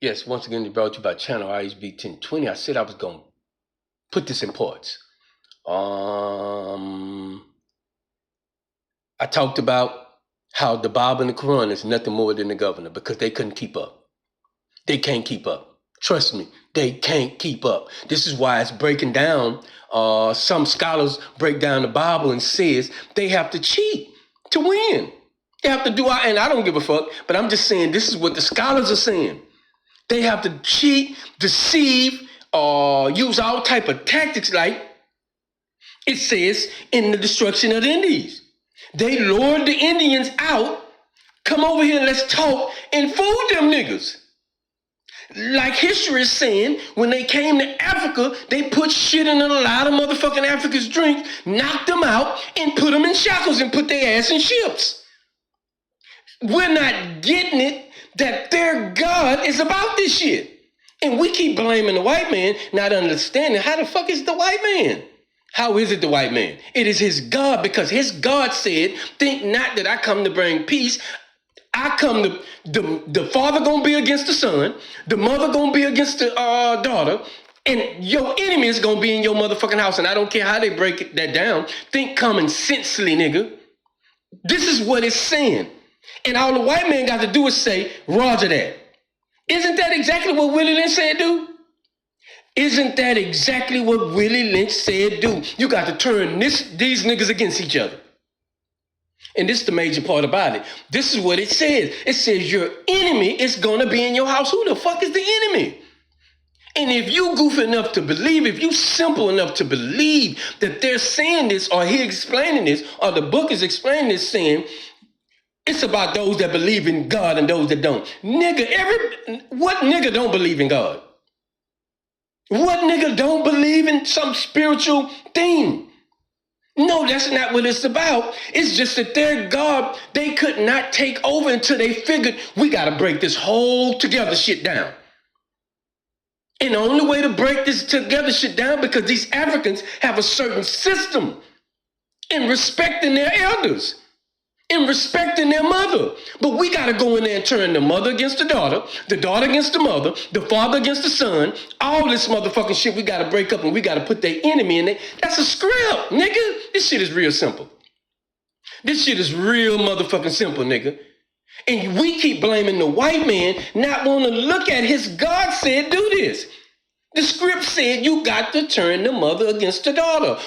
Yes, once again, brought to you by Channel ISB 1020. I said I was going to put this in parts. I talked about how the Bible and the Quran is nothing more than the governor because they couldn't keep up. They can't keep up. Trust me, they can't keep up. This is why it's breaking down. Some scholars break down the Bible and says they have to cheat to win. They have to do, and I don't give a fuck, but I'm just saying this is what the scholars are saying. They have to cheat, deceive, use all type of tactics like it says in the destruction of the Indies. They lured the Indians out, come over here and let's talk, and fool them niggas. Like history is saying, when they came to Africa, they put shit in a lot of motherfucking Africans' drinks, knocked them out, and put them in shackles and put their ass in ships. We're not getting it that their God is about this shit. And we keep blaming the white man, not understanding how the fuck is the white man? How is it the white man? It is his God, because his God said, think not that I come to bring peace. I come to, the father gonna be against the son, the mother gonna be against the daughter, and your enemy is gonna be in your motherfucking house. And I don't care how they break that down. Think common sensely, nigga. This is what it's saying. And all the white man got to do is say, Roger that. Isn't that exactly what Willie Lynch said do? Isn't that exactly what Willie Lynch said do? You got to turn these niggas against each other. And this is the major part about it. This is what it says. It says your enemy is going to be in your house. Who the fuck is the enemy? And if you goof enough to believe, if you simple enough to believe that they're saying this, or he explaining this, or the book is explaining this, saying it's about those that believe in God and those that don't. Nigga, what nigga don't believe in God? What nigga don't believe in some spiritual thing? No, that's not what it's about. It's just that their God, they could not take over until they figured we got to break this whole together shit down. And the only way to break this together shit down, because these Africans have a certain system in respecting their elders, in respecting their mother. But we got to go in there and turn the mother against the daughter against the mother, the father against the son, all this motherfucking shit we got to break up, and we got to put their enemy in there. That's a script, nigga. This shit is real simple. This shit is real motherfucking simple, nigga. And we keep blaming the white man, not wanting to look at his God said do this. The script said you got to turn the mother against the daughter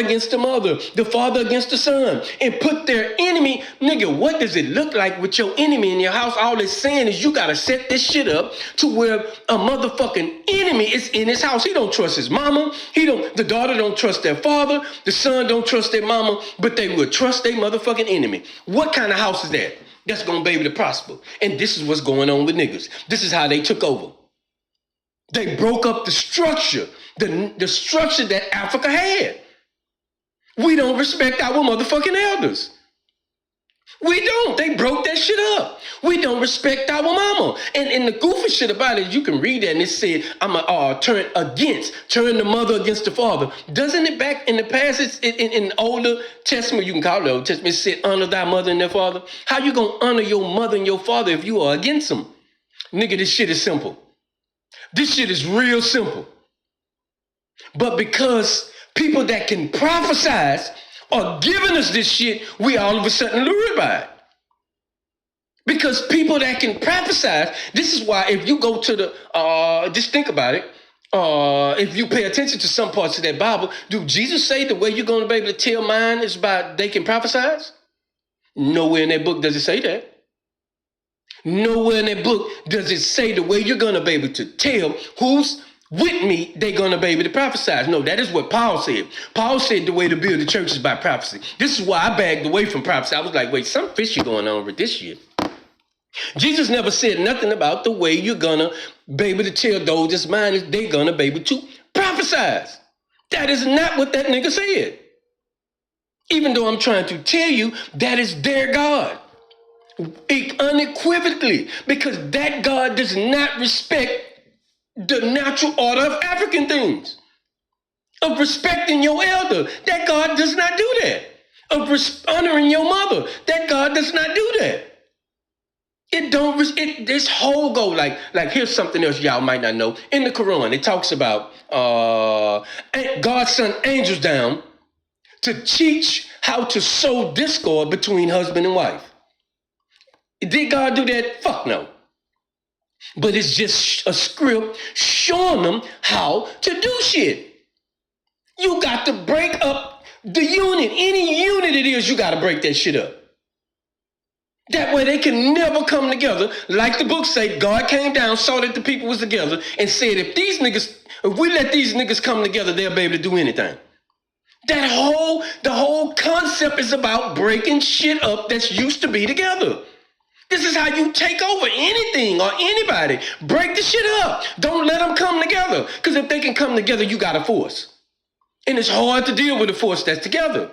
against the mother, the father against the son, and put their enemy. Nigga, what does it look like with your enemy in your house? All it's saying is you got to set this shit up to where a motherfucking enemy is in his house. He don't trust his mama. The daughter don't trust their father. The son don't trust their mama, but they will trust their motherfucking enemy. What kind of house is that? That's going to be able to prosper. And this is what's going on with niggas. This is how they took over. They broke up the structure, the structure that Africa had. We don't respect our motherfucking elders. We don't. They broke that shit up. We don't respect our mama. And the goofy shit about it, you can read that, and it said, I'm going to turn the mother against the father. Doesn't it back in the past, in the older testament, you can call it the Old Testament, it said, honor thy mother and their father? How you going to honor your mother and your father if you are against them? Nigga, this shit is simple. This shit is real simple. But because people that can prophesize are giving us this shit, we all of a sudden lured by it. Because people that can prophesize, this is why if you go to the, just think about it, if you pay attention to some parts of that Bible, do Jesus say the way you're going to be able to tell mine is by they can prophesize? Nowhere in that book does it say that. Nowhere in that book does it say the way you're going to be able to tell who's with me, they're going to be able to prophesize. No, that is what Paul said. Paul said the way to build the church is by prophecy. This is why I bagged away from prophecy. I was like, wait, some fishy going on with this shit. Jesus never said nothing about the way you're going to be able to tell those that's mine is they're going to be able to prophesize. That is not what that nigga said. Even though I'm trying to tell you that is their God. Unequivocally, because that God does not respect the natural order of African things, of respecting your elder. That God does not do that. Of honoring your mother. That God does not do that. It don't. This whole go like here's something else y'all might not know. In the Quran, it talks about God sent angels down to teach how to sow discord between husband and wife. Did God do that? Fuck no. But it's just a script showing them how to do shit. You got to break up the unit. Any unit it is, you got to break that shit up. That way they can never come together. Like the book say, God came down, saw that the people was together, and said, if we let these niggas come together, they'll be able to do anything. The whole concept is about breaking shit up that's used to be together. This is how you take over anything or anybody. Break the shit up. Don't let them come together. Because if they can come together, you got a force. And it's hard to deal with a force that's together.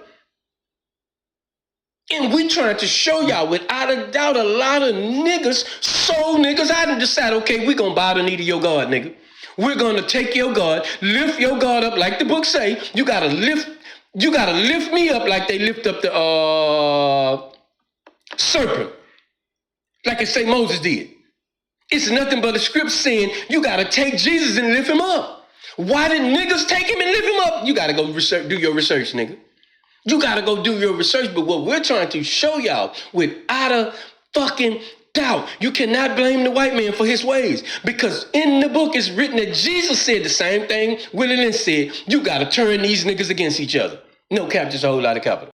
And we trying to show y'all, without a doubt, a lot of niggas, soul niggas, I done decide, okay, we gonna bow the knee to your God, nigga. We're gonna take your God, lift your God up, like the book say. You gotta lift me up like they lift up the serpent, like it say Moses did. It's nothing but a script saying you gotta take Jesus and lift him up. Why did niggas take him and lift him up? You gotta go do your research, nigga. You gotta go do your research. But what we're trying to show y'all, without a fucking doubt, you cannot blame the white man for his ways. Because in the book it's written that Jesus said the same thing Willie Lynch said. You gotta turn these niggas against each other. No cap, just a whole lot of capital.